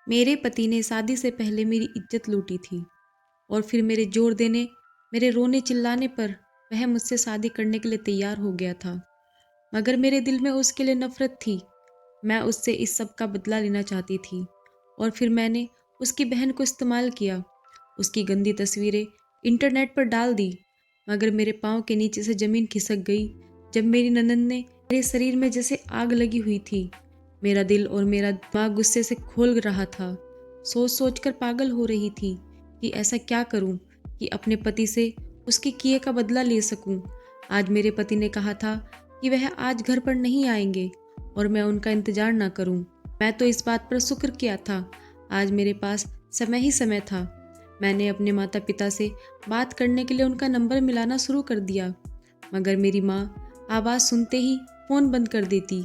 मेरे पति ने शादी से पहले मेरी इज्जत लूटी थी और फिर मेरे जोर देने, मेरे रोने चिल्लाने पर वह मुझसे शादी करने के लिए तैयार हो गया था। मगर मेरे दिल में उसके लिए नफरत थी। मैं उससे इस सब का बदला लेना चाहती थी और फिर मैंने उसकी बहन को इस्तेमाल किया। उसकी गंदी तस्वीरें इंटरनेट पर डाल दी। मगर मेरे पाँव के नीचे से ज़मीन खिसक गई जब मेरी ननद ने मेरे शरीर में जैसे आग लगी हुई थी। मेरा दिल और मेरा दिमाग गुस्से से खोल रहा था। सोच सोच कर पागल हो रही थी कि ऐसा क्या करूं कि अपने पति से उसके किए का बदला ले सकूं। आज मेरे पति ने कहा था कि वह आज घर पर नहीं आएंगे और मैं उनका इंतजार ना करूं। मैं तो इस बात पर शुक्र किया था, आज मेरे पास समय ही समय था। मैंने अपने माता पिता से बात करने के लिए उनका नंबर मिलाना शुरू कर दिया। मगर मेरी माँ आवाज़ सुनते ही फ़ोन बंद कर देती।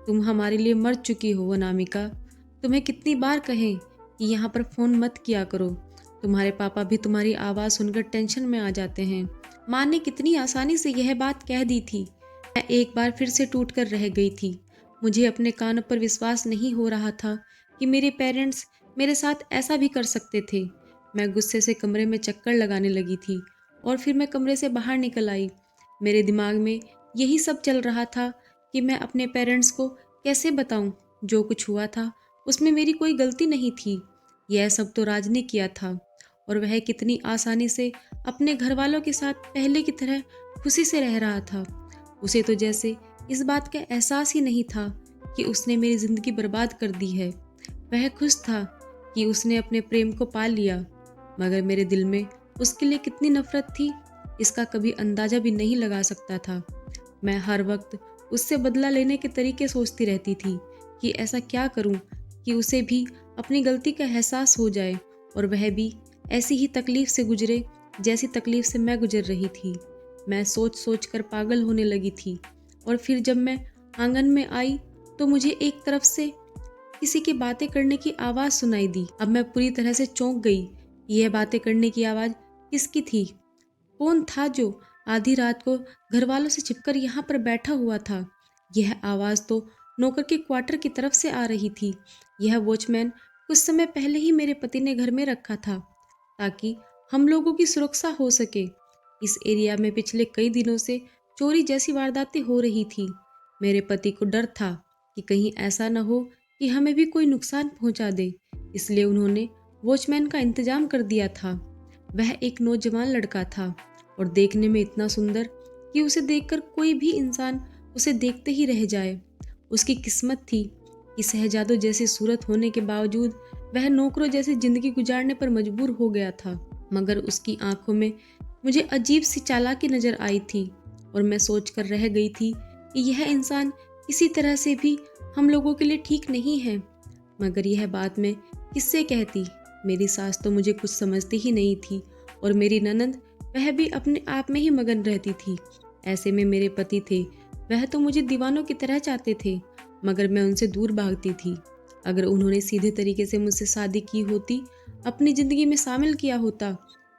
तुम हमारे लिए मर चुकी हो अनामिका। तुम्हें कितनी बार कहें कि यहाँ पर फ़ोन मत किया करो। तुम्हारे पापा भी तुम्हारी आवाज़ सुनकर टेंशन में आ जाते हैं। माँ ने कितनी आसानी से यह बात कह दी थी। मैं एक बार फिर से टूट कर रह गई थी। मुझे अपने कानों पर विश्वास नहीं हो रहा था कि मेरे पेरेंट्स मेरे साथ ऐसा भी कर सकते थे। मैं गुस्से से कमरे में चक्कर लगाने लगी थी और फिर मैं कमरे से बाहर निकल आई। मेरे दिमाग में यही सब चल रहा था कि मैं अपने पेरेंट्स को कैसे बताऊं, जो कुछ हुआ था उसमें मेरी कोई गलती नहीं थी। यह सब तो राज ने किया था और वह कितनी आसानी से अपने घर वालों के साथ पहले की तरह खुशी से रह रहा था। उसे तो जैसे इस बात का एहसास ही नहीं था कि उसने मेरी जिंदगी बर्बाद कर दी है। वह खुश था कि उसने अपने प्रेम को पा लिया, मगर मेरे दिल में उसके लिए कितनी नफरत थी, इसका कभी अंदाजा भी नहीं लगा सकता था। मैं हर वक्त उससे बदला लेने के तरीके सोचती रहती थी कि ऐसा क्या करूं कि उसे भी अपनी गलती का एहसास हो जाए और वह भी ऐसी ही तकलीफ से गुजरे जैसी तकलीफ से मैं गुजर रही थी। मैं सोच सोच कर पागल होने लगी थी और फिर जब मैं आंगन में आई तो मुझे एक तरफ से किसी की बातें करने की आवाज़ सुनाई दी। अब मैं पूरी तरह से चौंक गई। यह बातें करने की आवाज़ किसकी थी? कौन था जो आधी रात को घर वालों से छिपकर यहाँ पर बैठा हुआ था? यह आवाज़ तो नौकर के क्वार्टर की तरफ से आ रही थी। यह वॉचमैन कुछ समय पहले ही मेरे पति ने घर में रखा था ताकि हम लोगों की सुरक्षा हो सके। इस एरिया में पिछले कई दिनों से चोरी जैसी वारदातें हो रही थी। मेरे पति को डर था कि कहीं ऐसा न हो कि हमें भी कोई नुकसान पहुंचा दे, इसलिए उन्होंने वॉचमैन का इंतजाम कर दिया था। वह एक नौजवान लड़का था और देखने में इतना सुंदर कि उसे देखकर कोई भी इंसान उसे देखते ही रह जाए। उसकी किस्मत थी कि शहजादों जैसी सूरत होने के बावजूद वह नौकरों जैसी जिंदगी गुजारने पर मजबूर हो गया था। मगर उसकी आंखों में मुझे अजीब सी चालाकी नजर आई थी और मैं सोचकर रह गई थी कि यह इंसान किसी तरह से भी हम लोगों के लिए ठीक नहीं है। मगर यह बात मैं किससे कहती? मेरी सास तो मुझे कुछ समझती ही नहीं थी और मेरी ननद, वह भी अपने आप में ही मगन रहती थी। ऐसे में मेरे पति थे, वह तो मुझे दीवानों की तरह चाहते थे, मगर मैं उनसे दूर भागती थी। अगर उन्होंने सीधे तरीके से मुझसे शादी की होती, अपनी ज़िंदगी में शामिल किया होता,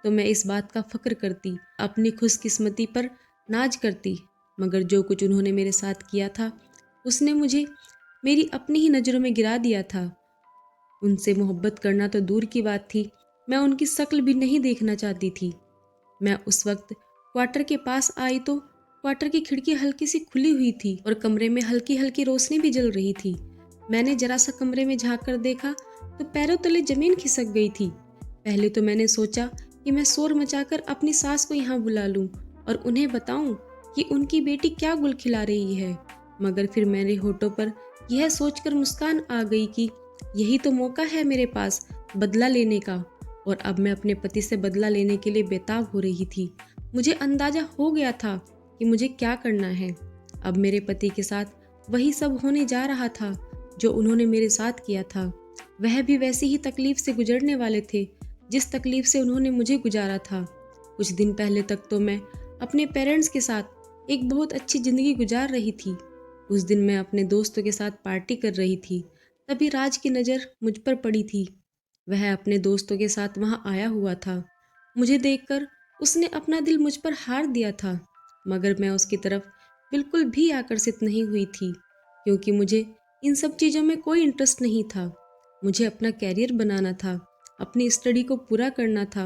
तो मैं इस बात का फ़क्र करती, अपनी खुशकिस्मती पर नाज करती। मगर जो कुछ उन्होंने मेरे साथ किया था, उसने मुझे मेरी अपनी ही नज़रों में गिरा दिया था। उनसे मोहब्बत करना तो दूर की बात थी, मैं उनकी शक्ल भी नहीं देखना चाहती थी। मैं उस वक्त क्वार्टर के पास आई तो क्वार्टर की खिड़की हल्की सी खुली हुई थी और कमरे में हल्की हल्की रोशनी भी जल रही थी। मैंने जरा सा कमरे में झांक कर देखा तो पैरों तले जमीन खिसक गई थी। पहले तो मैंने सोचा कि मैं शोर मचाकर अपनी सास को यहाँ बुला लूं और उन्हें बताऊं कि उनकी बेटी क्या गुल खिला रही है। मगर फिर मेरे होठों पर यह सोचकर मुस्कान आ गई कि यही तो मौका है मेरे पास बदला लेने का। और अब मैं अपने पति से बदला लेने के लिए बेताब हो रही थी। मुझे अंदाजा हो गया था कि मुझे क्या करना है। अब मेरे पति के साथ वही सब होने जा रहा था जो उन्होंने मेरे साथ किया था। वह भी वैसी ही तकलीफ से गुजरने वाले थे जिस तकलीफ से उन्होंने मुझे गुजारा था। कुछ दिन पहले तक तो मैं अपने पेरेंट्स के साथ एक बहुत अच्छी ज़िंदगी गुजार रही थी। उस दिन मैं अपने दोस्तों के साथ पार्टी कर रही थी, तभी राज की नज़र मुझ पर पड़ी थी। वह अपने दोस्तों के साथ वहाँ आया हुआ था। मुझे देखकर उसने अपना दिल मुझ पर हार दिया था, मगर मैं उसकी तरफ बिल्कुल भी आकर्षित नहीं हुई थी क्योंकि मुझे इन सब चीज़ों में कोई इंटरेस्ट नहीं था। मुझे अपना कैरियर बनाना था, अपनी स्टडी को पूरा करना था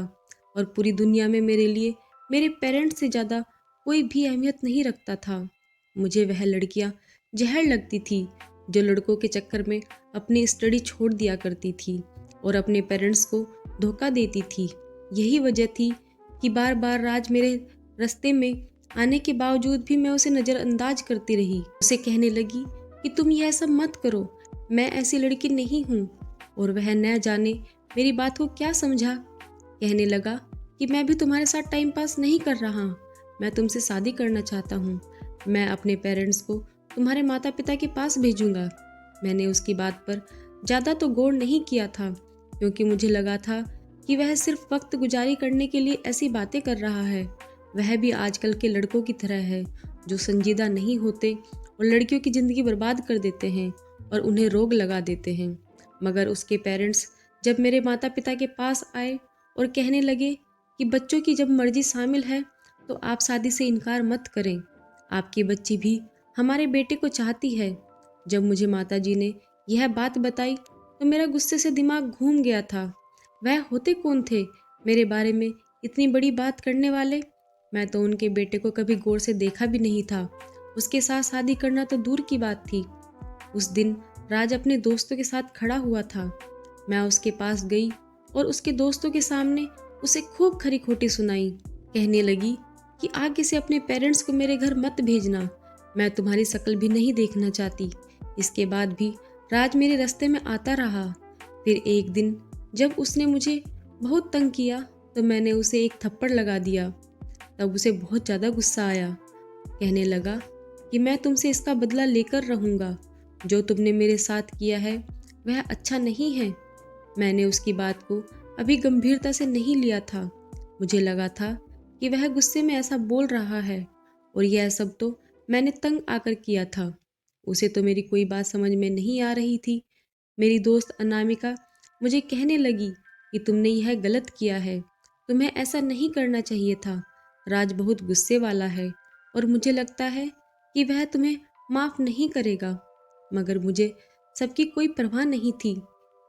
और पूरी दुनिया में मेरे लिए मेरे पेरेंट्स से ज़्यादा कोई भी अहमियत नहीं रखता था। मुझे वह लड़कियाँ ज़हर लगती थी जो लड़कों के चक्कर में अपनी स्टडी छोड़ दिया करती थी और अपने पेरेंट्स को धोखा देती थी। यही वजह थी कि बार बार राज मेरे रास्ते में आने के बावजूद भी मैं उसे नज़रअंदाज करती रही। उसे कहने लगी कि तुम यह सब मत करो, मैं ऐसी लड़की नहीं हूँ। और वह न जाने मेरी बात को क्या समझा। कहने लगा कि मैं भी तुम्हारे साथ टाइम पास नहीं कर रहा, मैं तुमसे शादी करना चाहता हूँ। मैं अपने पेरेंट्स को तुम्हारे माता पिता के पास भेजूंगा। मैंने उसकी बात पर ज़्यादा तो गौर नहीं किया था क्योंकि मुझे लगा था कि वह सिर्फ वक्त गुजारी करने के लिए ऐसी बातें कर रहा है। वह भी आजकल के लड़कों की तरह है जो संजीदा नहीं होते और लड़कियों की ज़िंदगी बर्बाद कर देते हैं और उन्हें रोग लगा देते हैं। मगर उसके पेरेंट्स जब मेरे माता पिता के पास आए और कहने लगे कि बच्चों की जब मर्जी शामिल है तो आप शादी से इनकार मत करें, आपकी बच्ची भी हमारे बेटे को चाहती है। जब मुझे माताजी ने यह बात बताई तो मेरा गुस्से से दिमाग घूम गया था। वह होते कौन थे मेरे बारे में इतनी बड़ी बात करने वाले? मैं तो उनके बेटे को कभी गौर से देखा भी नहीं था। उसके साथ शादी करना तो दूर की बात थी। उस दिन राज अपने दोस्तों के साथ खड़ा हुआ था। मैं उसके पास गई और उसके दोस्तों के सामने उसे खूब खरी खोटी सुनाई। कहने लगी कि आगे से अपने पेरेंट्स को मेरे घर मत भेजना, मैं तुम्हारी शक्ल भी नहीं देखना चाहती। इसके बाद भी राज मेरे रास्ते में आता रहा। फिर एक दिन जब उसने मुझे बहुत तंग किया तो मैंने उसे एक थप्पड़ लगा दिया। तब उसे बहुत ज़्यादा गुस्सा आया। कहने लगा कि मैं तुमसे इसका बदला लेकर रहूँगा। जो तुमने मेरे साथ किया है वह अच्छा नहीं है। मैंने उसकी बात को अभी गंभीरता से नहीं लिया था। मुझे लगा था कि वह गुस्से में ऐसा बोल रहा है और यह सब तो मैंने तंग आकर किया था। उसे तो मेरी कोई बात समझ में नहीं आ रही थी। मेरी दोस्त अनामिका मुझे कहने लगी कि तुमने यह गलत किया है, तुम्हें ऐसा नहीं करना चाहिए था। राज बहुत गुस्से वाला है और मुझे लगता है कि वह तुम्हें माफ़ नहीं करेगा। मगर मुझे सबकी कोई परवाह नहीं थी।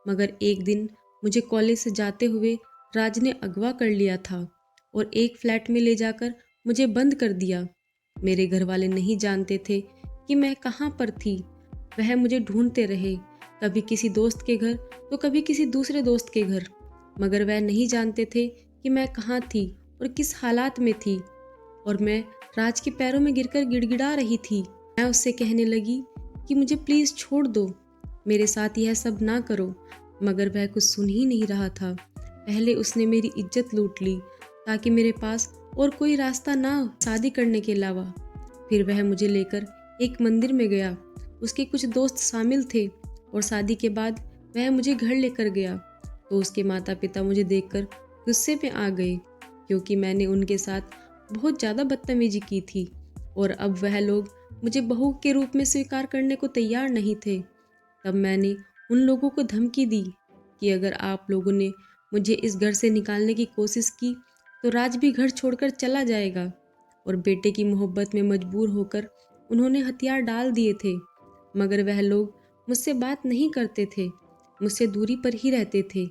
मगर एक दिन मुझे कॉलेज से जाते हुए राज ने अगवा कर लिया था और एक फ्लैट में ले जाकर मुझे बंद कर दिया। मेरे घर वाले नहीं जानते थे कि मैं कहाँ पर थी। वह मुझे ढूंढते रहे, कभी किसी दोस्त के घर तो कभी किसी दूसरे दोस्त के घर, मगर वह नहीं जानते थे कि मैं कहाँ थी और किस हालात में थी। और मैं राज के पैरों में गिरकर गिड़गिड़ा रही थी। मैं उससे कहने लगी कि मुझे प्लीज़ छोड़ दो, मेरे साथ यह सब ना करो, मगर वह कुछ सुन ही नहीं रहा था। पहले उसने मेरी इज्जत लूट ली ताकि मेरे पास और कोई रास्ता ना हो शादी करने के अलावा। फिर वह मुझे लेकर एक मंदिर में गया, उसके कुछ दोस्त शामिल थे और शादी के बाद वह मुझे घर लेकर गया तो उसके माता पिता मुझे देखकर गुस्से में आ गए क्योंकि मैंने उनके साथ बहुत ज़्यादा बदतमीजी की थी और अब वह लोग मुझे बहू के रूप में स्वीकार करने को तैयार नहीं थे। तब मैंने उन लोगों को धमकी दी कि अगर आप लोगों ने मुझे इस घर से निकालने की कोशिश की तो राज भी घर छोड़कर चला जाएगा। और बेटे की मोहब्बत में मजबूर होकर उन्होंने हथियार डाल दिए थे। मगर वह लोग मुझसे बात नहीं करते थे, मुझसे दूरी पर ही रहते थे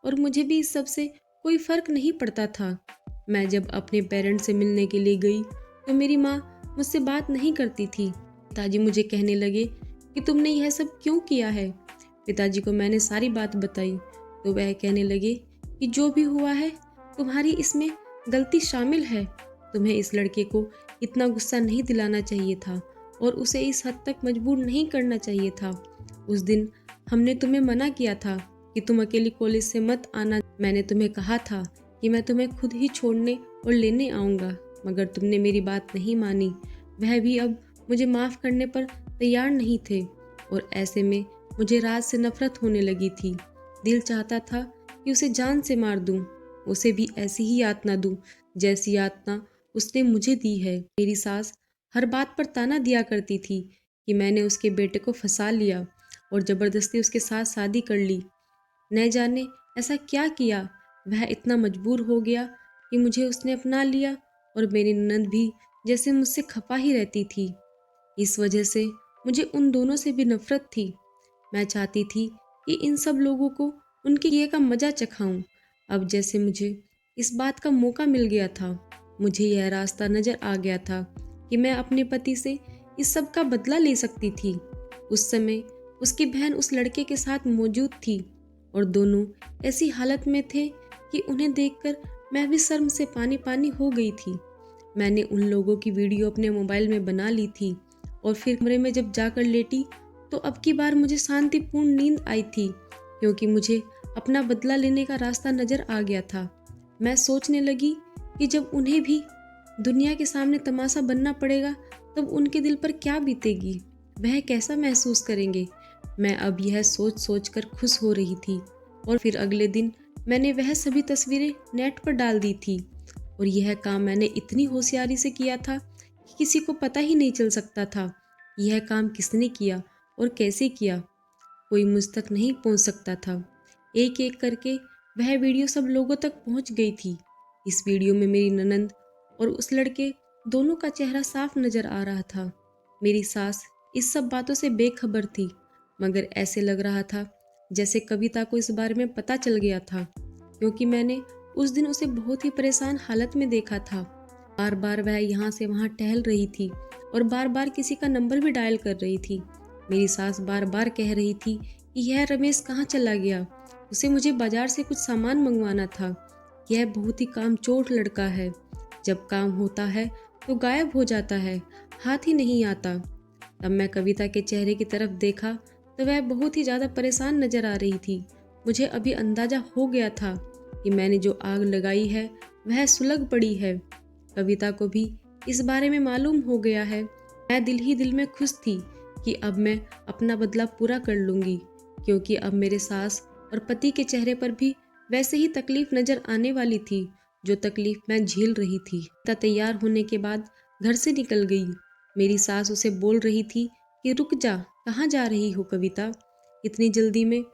और मुझे भी इस सब से कोई फ़र्क नहीं पड़ता था। मैं जब अपने पेरेंट्स से मिलने के लिए गई तो मेरी माँ मुझसे बात नहीं करती थी। पिताजी मुझे कहने लगे कि तुमने यह सब क्यों किया है। पिताजी को मैंने सारी बात बताई तो वह कहने लगे कि जो भी हुआ है तुम्हारी इसमें गलती शामिल है। तुम्हें इस लड़के को इतना गुस्सा नहीं दिलाना चाहिए था और उसे इस हद तक मजबूर नहीं करना चाहिए था। उस दिन हमने तुम्हें मना किया था कि तुम अकेली कॉलेज से मत आना। मैंने तुम्हें कहा था कि मैं तुम्हें खुद ही छोड़ने और लेने आऊँगा, मगर तुमने मेरी बात नहीं मानी। वह भी अब मुझे माफ़ करने पर तैयार नहीं थे और ऐसे में मुझे राज से नफरत होने लगी थी। दिल चाहता था कि उसे जान से मार दूं, उसे भी ऐसी ही यातना दूं जैसी यातना उसने मुझे दी है। मेरी सास हर बात पर ताना दिया करती थी कि मैंने उसके बेटे को फंसा लिया और ज़बरदस्ती उसके साथ शादी कर ली। न जाने ऐसा क्या किया, वह इतना मजबूर हो गया कि मुझे उसने अपना लिया और मेरी ननद भी जैसे मुझसे खफा ही रहती थी। इस वजह से मुझे उन दोनों से भी नफरत थी। मैं चाहती थी कि इन सब लोगों को उनके किए का मज़ा चखाऊं। अब जैसे मुझे इस बात का मौका मिल गया था। मुझे यह रास्ता नज़र आ गया था कि मैं अपने पति से इस सब का बदला ले सकती थी। उस समय उसकी बहन उस लड़के के साथ मौजूद थी और दोनों ऐसी हालत में थे कि उन्हें देखकर मैं भी शर्म से पानी पानी हो गई थी। मैंने उन लोगों की वीडियो अपने मोबाइल में बना ली थी और फिर कमरे में जब जाकर लेटी तो अब की बार मुझे शांतिपूर्ण नींद आई थी, क्योंकि मुझे अपना बदला लेने का रास्ता नज़र आ गया था। मैं सोचने लगी कि जब उन्हें भी दुनिया के सामने तमाशा बनना पड़ेगा तब उनके दिल पर क्या बीतेगी, वह कैसा महसूस करेंगे। मैं अब यह सोच सोच कर खुश हो रही थी और फिर अगले दिन मैंने वह सभी तस्वीरें नेट पर डाल दी थी। और यह काम मैंने इतनी होशियारी से किया था कि किसी को पता ही नहीं चल सकता था यह काम किसने किया और कैसे किया। कोई मुझ तक नहीं पहुंच सकता था। एक एक करके वह वीडियो सब लोगों तक पहुंच गई थी। इस वीडियो में मेरी ननंद और उस लड़के दोनों का चेहरा साफ नजर आ रहा था। मेरी सास इस सब बातों से बेखबर थी, मगर ऐसे लग रहा था जैसे कविता को इस बारे में पता चल गया था, क्योंकि मैंने उस दिन उसे बहुत ही परेशान हालत में देखा था। बार बार वह यहाँ से वहाँ टहल रही थी और बार बार किसी का नंबर भी डायल कर रही थी। मेरी सास बार बार कह रही थी कि यह रमेश कहाँ चला गया, उसे मुझे बाजार से कुछ सामान मंगवाना था। यह बहुत ही कामचोर लड़का है, जब काम होता है तो गायब हो जाता है, हाथ ही नहीं आता। तब मैं कविता के चेहरे की तरफ देखा तो वह बहुत ही ज़्यादा परेशान नजर आ रही थी। मुझे अभी अंदाजा हो गया था कि मैंने जो आग लगाई है वह सुलग पड़ी है। कविता को भी इस बारे में मालूम हो गया है। मैं दिल ही दिल में खुश थी कि अब मैं अपना बदला पूरा कर लूँगी, क्योंकि अब मेरे सास और पति के चेहरे पर भी वैसे ही तकलीफ नजर आने वाली थी जो तकलीफ मैं झेल रही थी। कविता तैयार होने के बाद घर से निकल गई। मेरी सास उसे बोल रही थी कि रुक जा, कहाँ जा रही हो कविता, इतनी जल्दी में।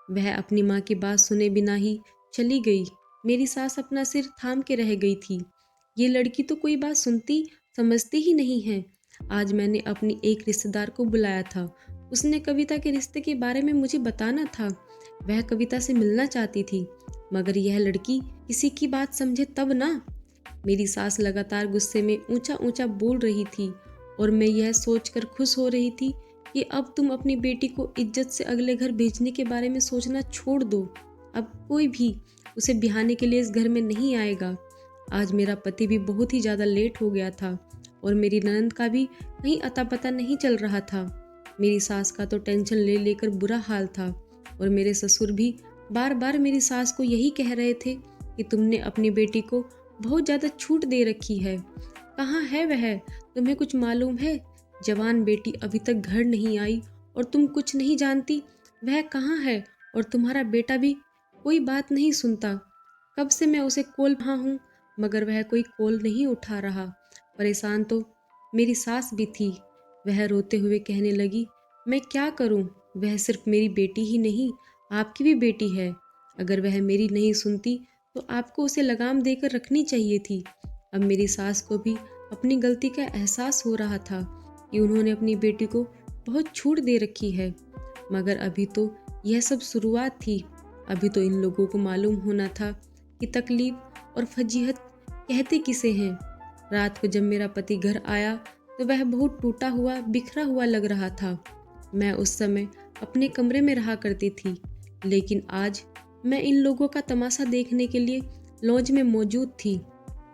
वह अपनी माँ की बात सुने बिना ही चली गई। मेरी सास अपना सिर थाम के रह गई थी। ये लड़की तो कोई बात सुनती समझती ही नहीं है। आज मैंने अपनी एक रिश्तेदार को बुलाया था। उसने कविता के रिश्ते के बारे में मुझे बताना था। वह कविता से मिलना चाहती थी, मगर यह लड़की किसी की बात समझे तब ना। मेरी सास लगातार गुस्से में ऊंचा ऊंचा बोल रही थी और मैं यह सोचकर खुश हो रही थी कि अब तुम अपनी बेटी को इज्जत से अगले घर भेजने के बारे में सोचना छोड़ दो। अब कोई भी उसे बिहाने के लिए इस घर में नहीं आएगा। आज मेरा पति भी बहुत ही ज़्यादा लेट हो गया था और मेरी ननद का भी कहीं अता पता नहीं चल रहा था। मेरी सास का तो टेंशन ले लेकर बुरा हाल था और मेरे ससुर भी बार बार मेरी सास को यही कह रहे थे कि तुमने अपनी बेटी को बहुत ज़्यादा छूट दे रखी है। कहाँ है वह, तुम्हें कुछ मालूम है? जवान बेटी अभी तक घर नहीं आई और तुम कुछ नहीं जानती वह कहाँ है? और तुम्हारा बेटा भी कोई बात नहीं सुनता। कब से मैं उसे कॉल रहा हूँ, मगर वह कोई कॉल नहीं उठा रहा। परेशान तो मेरी सास भी थी। वह रोते हुए कहने लगी, मैं क्या करूँ, वह सिर्फ मेरी बेटी ही नहीं आपकी भी बेटी है। अगर वह मेरी नहीं सुनती तो आपको उसे लगाम देकर रखनी चाहिए थी। अब मेरी सास को भी अपनी गलती का एहसास हो रहा था कि उन्होंने अपनी बेटी को बहुत छूट दे रखी है, मगर अभी तो यह सब शुरुआत थी। अभी तो इन लोगों को मालूम होना था कि तकलीफ और फजीहत कहते किसे हैं। रात को जब मेरा पति घर आया तो वह बहुत टूटा हुआ बिखरा हुआ लग रहा था। मैं उस समय अपने कमरे में रहा करती थी, लेकिन आज मैं इन लोगों का तमाशा देखने के लिए लॉज में मौजूद थी।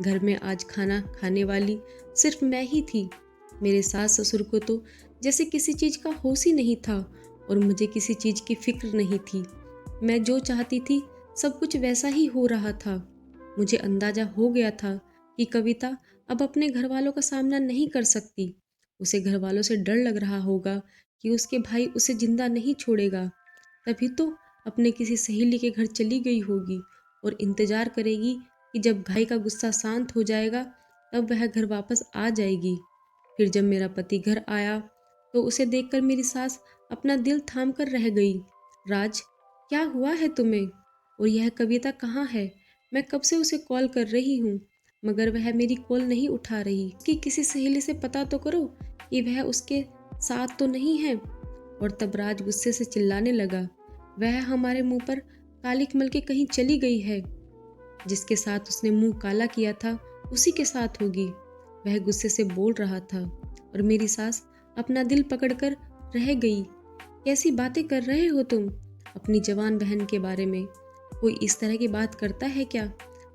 घर में आज खाना खाने वाली सिर्फ मैं ही थी। मेरे सास ससुर को तो जैसे किसी चीज़ का होश ही नहीं था और मुझे किसी चीज़ की फिक्र नहीं थी। मैं जो चाहती थी सब कुछ वैसा ही हो रहा था। मुझे अंदाजा हो गया था कि कविता अब अपने घर वालों का सामना नहीं कर सकती। उसे घर वालों से डर लग रहा होगा कि उसके भाई उसे जिंदा नहीं छोड़ेगा। तभी तो अपने किसी सहेली के घर चली गई होगी और इंतजार करेगी कि जब भाई का गुस्सा शांत हो जाएगा तब वह घर वापस आ जाएगी। फिर जब मेरा पति घर आया तो उसे देखकर मेरी सास अपना दिल थाम कर रह गई। राज, क्या हुआ है तुम्हें? और यह कविता कहाँ है? मैं कब से उसे कॉल कर रही हूँ, मगर वह मेरी कॉल नहीं उठा रही। कि किसी सहेली से पता तो करो कि वह उसके साथ तो नहीं है। और तब राज गुस्से से चिल्लाने लगा, वह हमारे मुंह पर कालिक मल के कहीं चली गई है। जिसके साथ उसने मुंह काला किया था उसी के साथ होगी। वह गुस्से से बोल रहा था और मेरी सास अपना दिल पकड़कर रह गई। कैसी बातें कर रहे हो तुम अपनी जवान बहन के बारे में? कोई इस तरह की बात करता है क्या?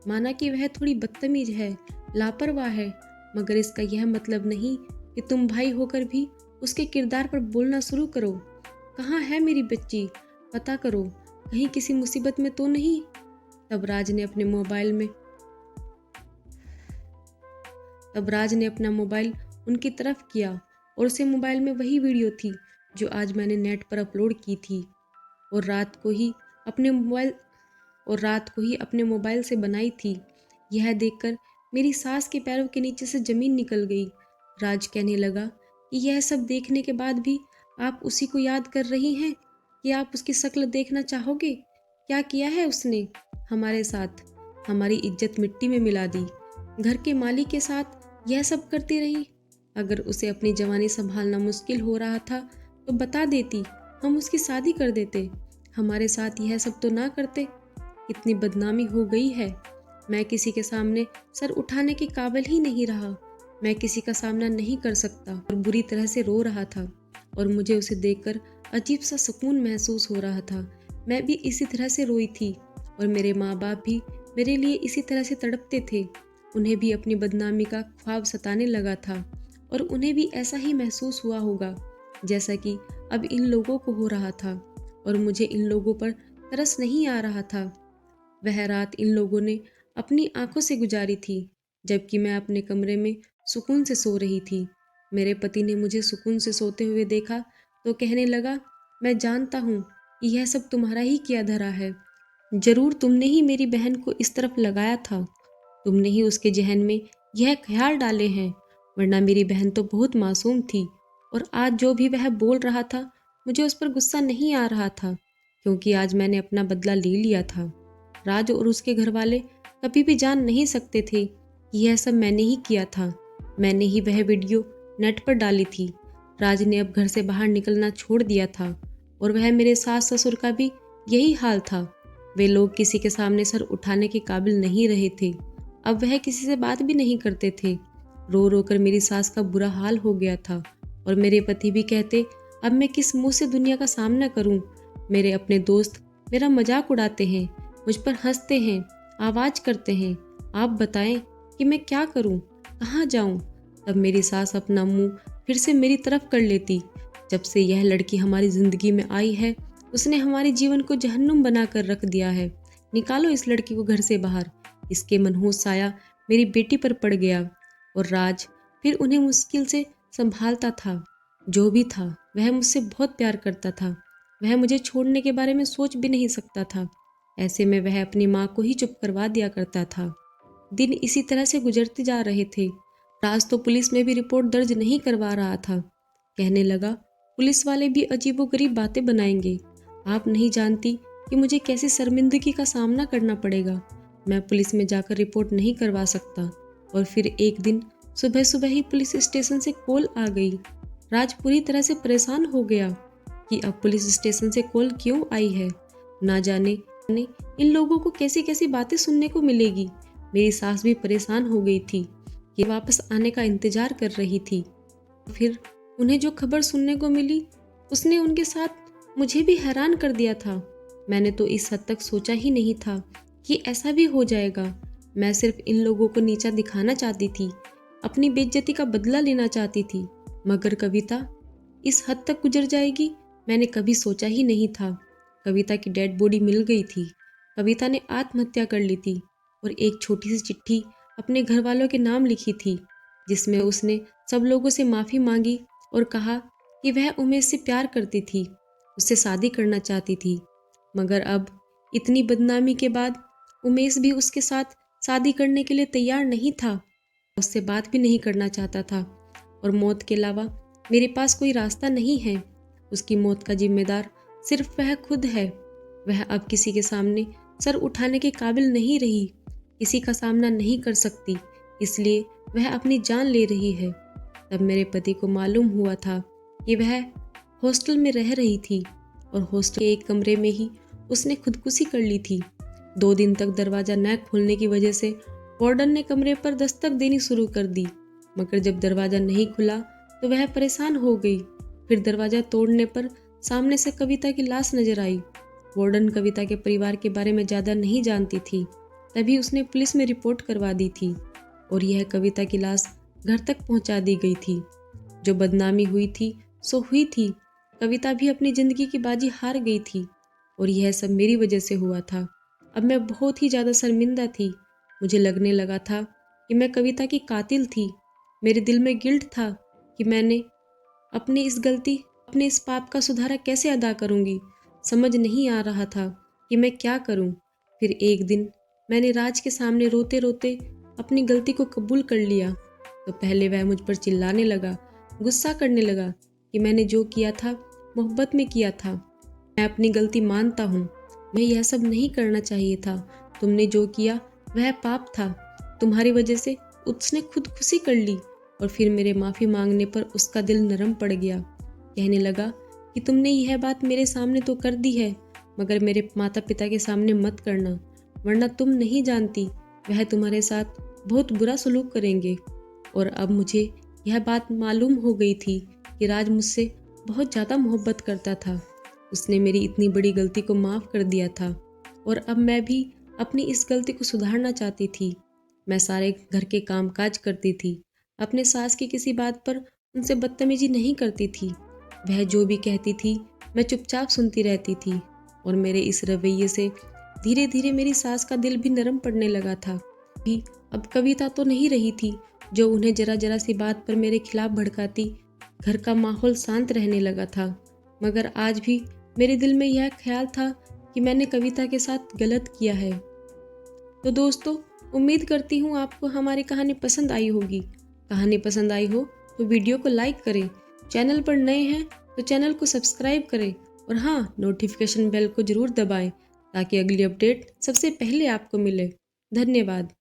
माना कि वह थोड़ी बदतमीज है, लापरवाह है, मगर इसका यह मतलब नहीं कि तुम भाई होकर भी उसके किरदार पर बोलना शुरू करो। कहाँ है मेरी बच्ची? पता करो, कहीं किसी मुसीबत में तो नहीं। तब राज ने अपना मोबाइल उनकी तरफ किया और उसे मोबाइल में वही वीडियो थी जो आज मैंने नेट पर अपलोड की थी और रात को ही अपने मोबाइल से बनाई थी। यह देखकर मेरी सास के पैरों के नीचे से जमीन निकल गई। राज कहने लगा कि यह सब देखने के बाद भी आप उसी को याद कर रही हैं कि आप उसकी शक्ल देखना चाहोगे? क्या किया है उसने हमारे साथ? हमारी इज्जत मिट्टी में मिला दी। घर के मालिक के साथ यह सब करती रही। अगर उसे अपनी जवानी संभालना मुश्किल हो रहा था तो बता देती, हम उसकी शादी कर देते। हमारे साथ यह सब तो ना करते। इतनी बदनामी हो गई है, मैं किसी के सामने सर उठाने के काबिल ही नहीं रहा। मैं किसी का सामना नहीं कर सकता और बुरी तरह से रो रहा था और मुझे उसे देखकर अजीब सा सुकून महसूस हो रहा था। मैं भी इसी तरह से रोई थी और मेरे माँ बाप भी मेरे लिए इसी तरह से तड़पते थे। उन्हें भी अपनी बदनामी का ख्वाब सताने लगा था और उन्हें भी ऐसा ही महसूस हुआ होगा जैसा कि अब इन लोगों को हो रहा था और मुझे इन लोगों पर तरस नहीं आ रहा था। वह रात इन लोगों ने अपनी आंखों से गुजारी थी जबकि मैं अपने कमरे में सुकून से सो रही थी। मेरे पति ने मुझे सुकून से सोते हुए देखा तो कहने लगा, मैं जानता हूँ कि यह सब तुम्हारा ही किया धरा है। जरूर तुमने ही मेरी बहन को इस तरफ लगाया था। तुमने ही उसके जहन में यह ख्याल डाले हैं, वरना मेरी बहन तो बहुत मासूम थी और आज जो भी वह बोल रहा था मुझे उस पर गुस्सा नहीं आ रहा था क्योंकि आज मैंने अपना बदला ले लिया था। राज और उसके घर वाले कभी भी जान नहीं सकते थे कि यह सब मैंने ही किया था। मैंने ही वह वीडियो नेट पर डाली थी। राज ने अब घर से बाहर निकलना छोड़ दिया था और वह मेरे सास ससुर का भी यही हाल था। वे लोग किसी के सामने सर उठाने के काबिल नहीं रहे थे। अब वह किसी से बात भी नहीं करते थे। रो रो कर मेरी सास का बुरा हाल हो गया था और मेरे पति भी कहते, अब मैं किस मुंह से दुनिया का सामना करूं? मेरे अपने दोस्त मेरा मजाक उड़ाते हैं, मुझ पर हंसते हैं, आवाज करते हैं। आप बताएं कि मैं क्या करूं, कहाँ जाऊं? तब मेरी सास अपना मुंह फिर से मेरी तरफ कर लेती। जब से यह लड़की हमारी जिंदगी में आई है उसने हमारे जीवन को जहन्नुम बना कर रख दिया है। निकालो इस लड़की को घर से बाहर। इसके मनहूस साया मेरी बेटी पर पड़ गया। और राज फिर उन्हें मुश्किल से संभालता था। जो भी था वह मुझसे बहुत प्यार करता था। वह मुझे छोड़ने के बारे में सोच भी नहीं सकता था। ऐसे में वह अपनी माँ को ही चुप करवा दिया करता था। दिन इसी तरह से गुजरते जा रहे थे। राज तो पुलिस में भी रिपोर्ट दर्ज नहीं करवा रहा था। कहने लगा, पुलिस वाले भी अजीबोगरीब बातें बनाएंगे। आप नहीं जानती कि मुझे कैसी शर्मिंदगी का सामना करना पड़ेगा। मैं पुलिस में जाकर रिपोर्ट नहीं करवा सकता। और फिर एक दिन सुबह सुबह ही पुलिस स्टेशन से कॉल आ गई। राज पूरी तरह से परेशान हो गया कि अब पुलिस स्टेशन से कॉल क्यों आई है। ना जाने इन लोगों को कैसी कैसी बातें सुनने को मिलेगी। मेरी सास भी परेशान हो गई थी कि वापस आने का इंतजार कर रही थी। फिर उन्हें जो खबर सुनने को मिली उसने उनके साथ मुझे भी हैरान कर दिया था। मैंने तो इस हद तक सोचा ही नहीं था कि ऐसा भी हो जाएगा। मैं सिर्फ इन लोगों को नीचा दिखाना चाहती थी, अपनी बेइज्जती का बदला लेना चाहती थी, मगर कविता इस हद तक गुजर जाएगी मैंने कभी सोचा ही नहीं था। कविता की डेड बॉडी मिल गई थी। कविता ने आत्महत्या कर ली थी और एक छोटी सी चिट्ठी अपने घर वालों के नाम लिखी थी जिसमें उसने सब लोगों से माफ़ी मांगी और कहा कि वह उमेश से प्यार करती थी, उससे शादी करना चाहती थी। मगर अब इतनी बदनामी के बाद उमेश भी उसके साथ शादी करने के लिए तैयार नहीं था, उससे बात भी नहीं करना चाहता था और मौत के अलावा मेरे पास कोई रास्ता नहीं है। उसकी मौत का जिम्मेदार सिर्फ वह खुद है। वह अब किसी के सामने सर उठाने के काबिल नहीं रही, किसी का सामना नहीं कर सकती, इसलिए वह अपनी जान ले रही है। तब मेरे पति को मालूम हुआ था कि वह हॉस्टल में रह रही थी और हॉस्टल के एक कमरे में ही उसने खुदकुशी कर ली थी। 2 दिन तक दरवाज़ा न खोलने की वजह से वार्डन ने कमरे पर दस्तक देनी शुरू कर दी, मगर जब दरवाज़ा नहीं खुला तो वह परेशान हो गई। फिर दरवाज़ा तोड़ने पर सामने से कविता की लाश नजर आई। वार्डन कविता के परिवार के बारे में ज़्यादा नहीं जानती थी, तभी उसने पुलिस में रिपोर्ट करवा दी थी और यह कविता की लाश घर तक पहुंचा दी गई थी। जो बदनामी हुई थी सो हुई थी। कविता भी अपनी ज़िंदगी की बाजी हार गई थी और यह सब मेरी वजह से हुआ था। अब मैं बहुत ही ज़्यादा शर्मिंदा थी। मुझे लगने लगा था कि मैं कविता की कातिल थी। मेरे दिल में गिल्ट था कि मैंने अपने इस पाप का सुधारा कैसे अदा करूंगी। समझ नहीं आ रहा था कि मैं क्या करूं। फिर एक दिन मैंने राज के सामने रोते रोते अपनी गलती को कबूल कर लिया। तो पहले वह मुझ पर चिल्लाने लगा, गुस्सा करने लगा कि मैंने जो किया था मोहब्बत में किया था। मैं अपनी गलती मानता हूँ। मैं यह सब नहीं करना चाहिए था। तुमने जो किया वह पाप था। तुम्हारी वजह से उसने खुदकुशी कर ली। और फिर मेरे माफ़ी मांगने पर उसका दिल नरम पड़ गया। कहने लगा कि तुमने यह बात मेरे सामने तो कर दी है, मगर मेरे माता पिता के सामने मत करना, वरना तुम नहीं जानती वह तुम्हारे साथ बहुत बुरा सलूक करेंगे। और अब मुझे यह बात मालूम हो गई थी कि राज मुझसे बहुत ज़्यादा मोहब्बत करता था। उसने मेरी इतनी बड़ी गलती को माफ़ कर दिया था और अब मैं भी अपनी इस गलती को सुधारना चाहती थी। मैं सारे घर के कामकाज करती थी, अपने सास की किसी बात पर उनसे बदतमीजी नहीं करती थी। वह जो भी कहती थी मैं चुपचाप सुनती रहती थी और मेरे इस रवैये से धीरे धीरे मेरी सास का दिल भी नरम पड़ने लगा था। भी अब कविता तो नहीं रही थी जो उन्हें जरा जरा सी बात पर मेरे खिलाफ भड़काती। घर का माहौल शांत रहने लगा था, मगर आज भी मेरे दिल में यह ख्याल था कि मैंने कविता के साथ गलत किया है। तो दोस्तों, उम्मीद करती हूँ आपको हमारी कहानी पसंद आई होगी। कहानी पसंद आई हो तो वीडियो को लाइक करें, चैनल पर नए हैं तो चैनल को सब्सक्राइब करें और हाँ, नोटिफिकेशन बेल को ज़रूर दबाएं ताकि अगली अपडेट सबसे पहले आपको मिले। धन्यवाद।